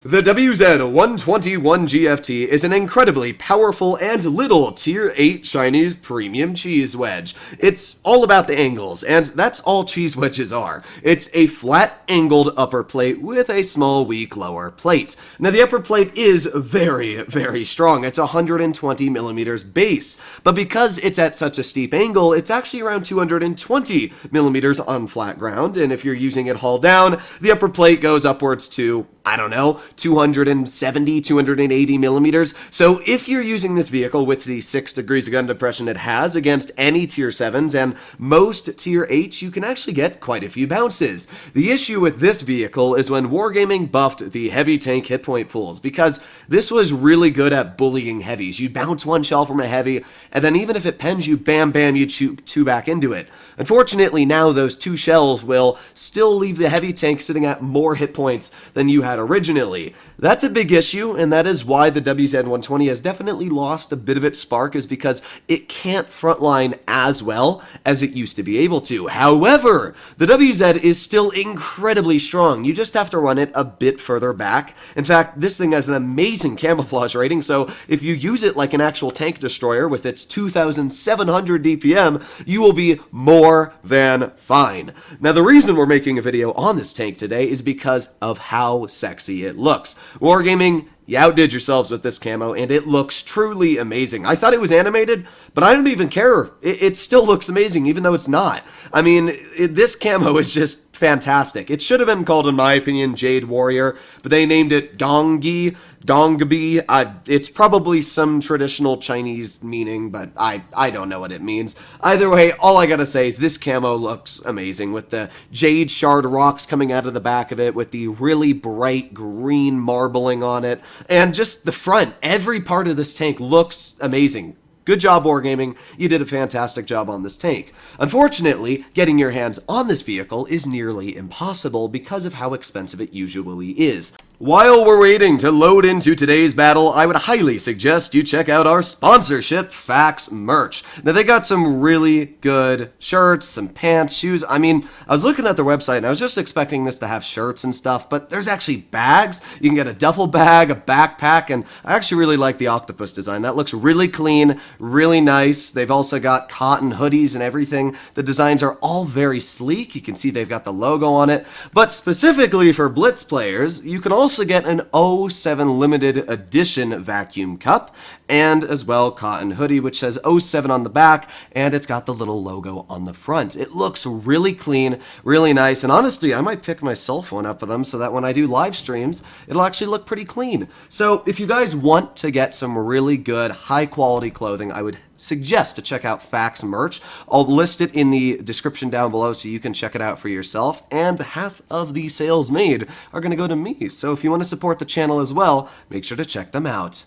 The WZ-121 GFT is an incredibly powerful and little Tier 8 Chinese premium cheese wedge. It's all about the angles, and that's all cheese wedges are. It's a flat, angled upper plate with a small, weak lower plate. Now, the upper plate is very, very strong. It's 120 millimeters base, but because it's at such a steep angle, it's actually around 220 millimeters on flat ground, and if you're using it hull down, the upper plate goes upwards to, I don't know, 270, 280 millimeters. So if you're using this vehicle with the 6 degrees of gun depression it has against any Tier 7s and most Tier 8s, you can actually get quite a few bounces. The issue with this vehicle is when Wargaming buffed the heavy tank hit point pools, because this was really good at bullying heavies. You'd bounce one shell from a heavy, and then even if it pens you, bam, bam, you'd shoot 2 back into it. Unfortunately, now those 2 shells will still leave the heavy tank sitting at more hit points than you had originally. That's a big issue, and that is why the WZ-120 has definitely lost a bit of its spark, is because it can't frontline as well as it used to be able to. However, the WZ is still incredibly strong. You just have to run it a bit further back. In fact, this thing has an amazing camouflage rating, so if you use it like an actual tank destroyer with its 2,700 DPM, you will be more than fine. Now, the reason we're making a video on this tank today is because of how sexy it looks. Wargaming, you outdid yourselves with this camo, and it looks truly amazing. I thought it was animated, but I don't even care. It still looks amazing, even though it's not. I mean, this camo is just fantastic. It should have been called, in my opinion, Jade Warrior, but they named it Dongbi. It's probably some traditional Chinese meaning, but I don't know what it means. Either way, all I gotta say is this camo looks amazing, with the jade shard rocks coming out of the back of it, with the really bright green marbling on it, and just the front. Every part of this tank looks amazing. Good job, Wargaming. You did a fantastic job on this tank. Unfortunately, getting your hands on this vehicle is nearly impossible because of how expensive it usually is. While we're waiting to load into today's battle, I would highly suggest you check out our sponsorship, Fax Merch. Now, they got some really good shirts, some pants, shoes. I mean, I was looking at their website and I was just expecting this to have shirts and stuff, but there's actually bags. You can get a duffel bag, a backpack, and I actually really like the octopus design. That looks really clean, really nice. They've also got cotton hoodies and everything. The designs are all very sleek. You can see they've got the logo on it, but specifically for Blitz players, you can also get an 07 limited edition vacuum cup, and as well cotton hoodie which says 07 on the back, and it's got the little logo on the front. It looks really clean, really nice, and honestly I might pick myself one up of them so that when I do live streams it'll actually look pretty clean. So if you guys want to get some really good high quality clothing, I would suggest to check out Fax Merch. I'll list it in the description down below so you can check it out for yourself, and half of the sales made are going to go to me. So if you want to support the channel as well, make sure to check them out.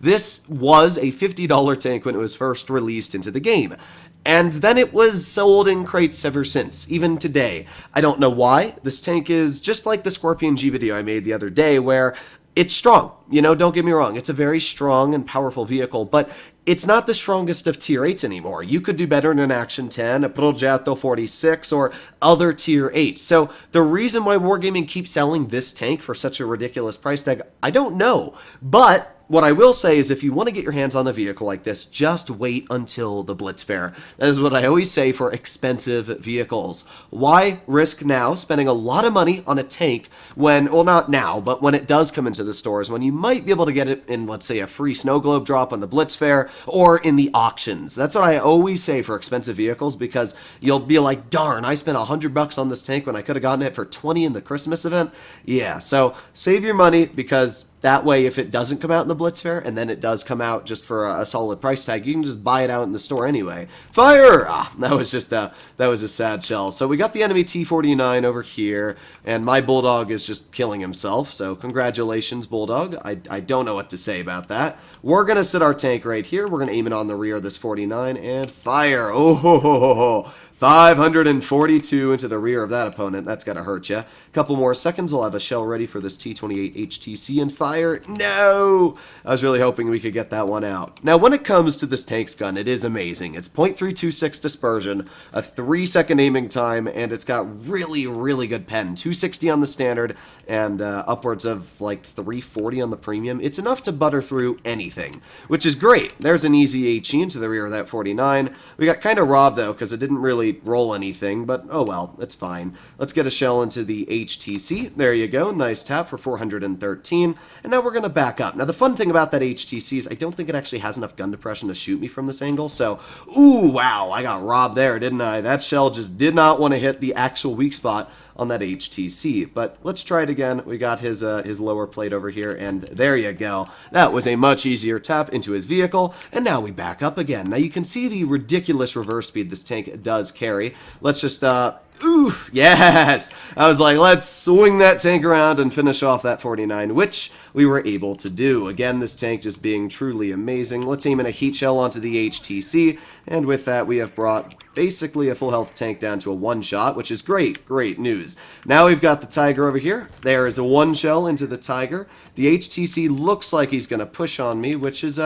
This was a $50 tank when it was first released into the game, and then it was sold in crates ever since, even today. I don't know why. This tank is just like the Scorpion G video I made the other day, where it's strong. You know, don't get me wrong, it's a very strong and powerful vehicle, but it's not the strongest of Tier 8s anymore. You could do better in an Action 10, a Progetto 46, or other Tier 8s. So the reason why Wargaming keeps selling this tank for such a ridiculous price tag, I don't know. But what I will say is if you want to get your hands on a vehicle like this, just wait until the Blitz fair. That is what I always say for expensive vehicles. Why risk now spending a lot of money on a tank when, well, not now, but when it does come into the stores, when you might be able to get it in, let's say, a free snow globe drop on the Blitz fair or in the auctions. That's what I always say for expensive vehicles, because you'll be like, darn, I spent $100 on this tank when I could have gotten it for 20 in the Christmas event. Yeah, so save your money, because that way, if it doesn't come out in the Blitz fair, and then it does come out just for a solid price tag, you can just buy it out in the store anyway. Fire! Ah, that was a sad shell. So we got the enemy T-49 over here, and my Bulldog is just killing himself. So congratulations, Bulldog. I don't know what to say about that. We're gonna sit our tank right here. We're gonna aim it on the rear of this 49 and fire. Oh ho ho ho ho! 542 into the rear of that opponent. That's got to hurt you. A couple more seconds. We'll have a shell ready for this T-28 HTC and fire. No! I was really hoping we could get that one out. Now, when it comes to this tank's gun, it is amazing. It's .326 dispersion, a 3-second aiming time, and it's got really, really good pen. 260 on the standard, and upwards of like 340 on the premium. It's enough to butter through anything, which is great. There's an easy HE into the rear of that 49. We got kind of robbed, though, because it didn't really roll anything, but oh well, it's fine. Let's get a shell into the HTC. There you go. Nice tap for 413. And now we're going to back up. Now, the fun thing about that HTC is I don't think it actually has enough gun depression to shoot me from this angle, so, ooh, wow, I got robbed there, didn't I? That shell just did not want to hit the actual weak spot on that HTC, but let's try it again. We got his lower plate over here, and there you go. That was a much easier tap into his vehicle, and now we back up again. Now you can see the ridiculous reverse speed this tank does carry. Let's just, ooh, yes! I was like, let's swing that tank around and finish off that 49, which we were able to do. Again, this tank just being truly amazing. Let's aim in a heat shell onto the HTC, and with that, we have brought basically a full health tank down to a one-shot, which is great, great news. Now we've got the Tiger over here. There is a one shell into the Tiger. The HTC looks like he's going to push on me, which is,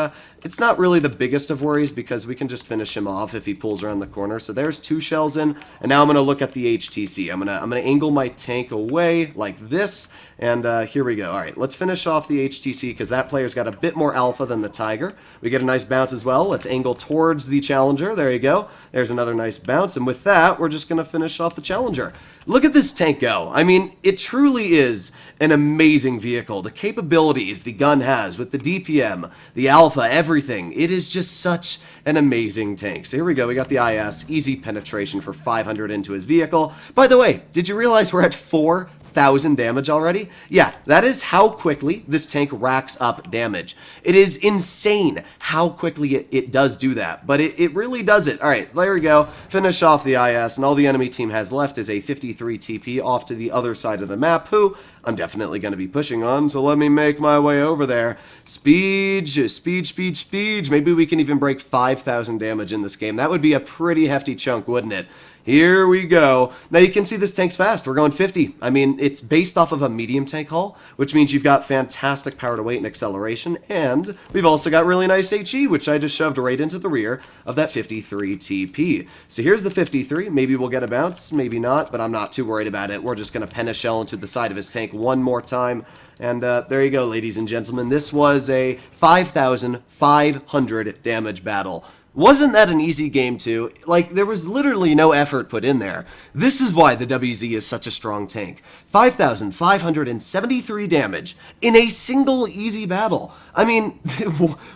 it's not really the biggest of worries because we can just finish him off if he pulls around the corner. So there's 2 shells in, and now I'm going to look at the HTC. I'm gonna angle my tank away like this, and here we go. All right, let's finish off the HTC because that player's got a bit more alpha than the Tiger. We get a nice bounce as well. Let's angle towards the Challenger. There you go. There's another nice bounce, and with that, we're just going to finish off the Challenger. Look at this tank go. I mean, it truly is an amazing vehicle. The capabilities the gun has with the DPM, the alpha, everything. It is just such an amazing tank. So here we go. We got the IS, easy penetration for 500 into his vehicle. By the way, did you realize we're at 4,000 damage already? Yeah, that is how quickly this tank racks up damage. It is insane how quickly it does do that, but it really does it. All right, there we go. Finish off the IS, and all the enemy team has left is a 53 TP off to the other side of the map, who I'm definitely going to be pushing on, so let me make my way over there. Speed, speed, speed, speed. Maybe we can even break 5,000 damage in this game. That would be a pretty hefty chunk, wouldn't it? Here we go. Now you can see this tank's fast. We're going 50. I mean, it's based off of a medium tank hull, which means you've got fantastic power to weight and acceleration, and we've also got really nice HE, which I just shoved right into the rear of that 53 TP. So here's the 53. Maybe we'll get a bounce, maybe not, but I'm not too worried about it. We're just going to pen a shell into the side of his tank one more time. And there you go, ladies and gentlemen. This was a 5,500 damage battle. Wasn't that an easy game too? Like, there was literally no effort put in there. This is why the WZ is such a strong tank. 5,573 damage in a single easy battle. I mean,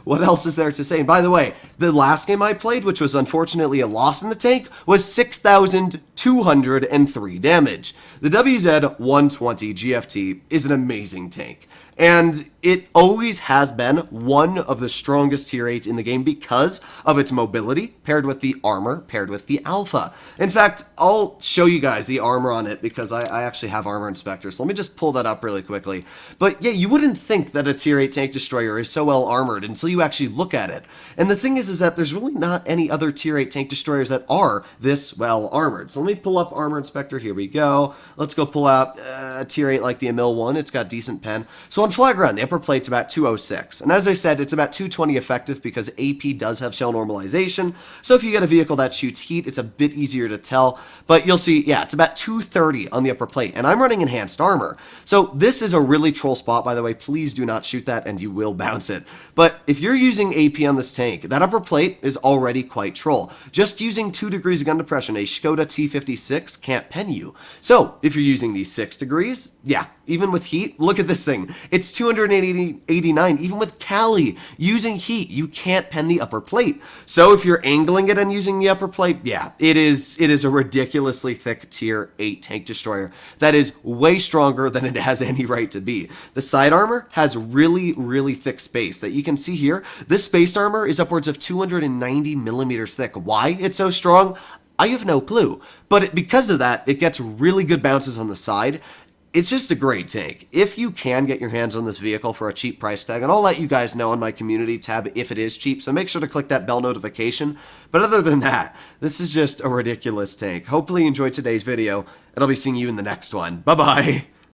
what else is there to say? And by the way, the last game I played, which was unfortunately a loss in the tank, was 6,203 damage. The WZ-120 GFT is an amazing tank. And it always has been one of the strongest tier 8s in the game because of its mobility, paired with the armor, paired with the alpha. In fact, I'll show you guys the armor on it because I actually have Armor Inspector, so let me just pull that up really quickly. But yeah, you wouldn't think that a tier 8 tank destroyer is so well armored until you actually look at it. And the thing is that there's really not any other tier 8 tank destroyers that are this well armored. So let me pull up Armor Inspector. Here we go. Let's go pull out a tier 8 like the Emil 1. It's got decent pen. So on flag run, the upper plate's about 206. And as I said, it's about 220 effective because AP does have shell normalization. So if you get a vehicle that shoots heat, it's a bit easier to tell. But you'll see, yeah, it's about 230 on the upper plate. And I'm running enhanced armor. So this is a really troll spot, by the way. Please do not shoot that and you will bounce it. But if you're using AP on this tank, that upper plate is already quite troll. Just using 2 degrees of gun depression, a Skoda T56 can't pen you. So if you're using these 6 degrees, yeah, even with heat, look at this thing. It's 289, even with Cali. Using heat, you can't pen the upper plate. So if you're angling it and using the upper plate, yeah, it is a ridiculously thick tier 8 tank destroyer that is way stronger than it has any right to be. The side armor has really, really thick space that you can see here. This spaced armor is upwards of 290 millimeters thick. Why it's so strong? I have no clue. But because of that, it gets really good bounces on the side. It's just a great tank. If you can get your hands on this vehicle for a cheap price tag, and I'll let you guys know on my community tab if it is cheap, so make sure to click that bell notification. But other than that, this is just a ridiculous tank. Hopefully you enjoyed today's video, and I'll be seeing you in the next one. Bye-bye!